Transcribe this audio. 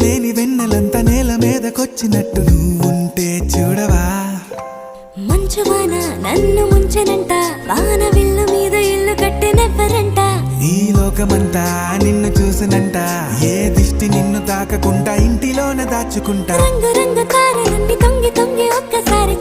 లేని వెన్నెలంతా నేల మీదకొచ్చినట్టు నువ్వుంటే చూడవా. మంచువాన నన్ను ముంచెనంట, వాన విల్లు మీద ఇల్లు కట్టినెవ్వరంట. ఈ లోకమంతా నిన్ను చూసినంట, ఏ దిష్టి నిన్ను తాకకుండా ఇంటిలోనే దాచుకుంటా. రంగు రంగు తారలన్నీ తొంగి తొంగి ఒక్కసారి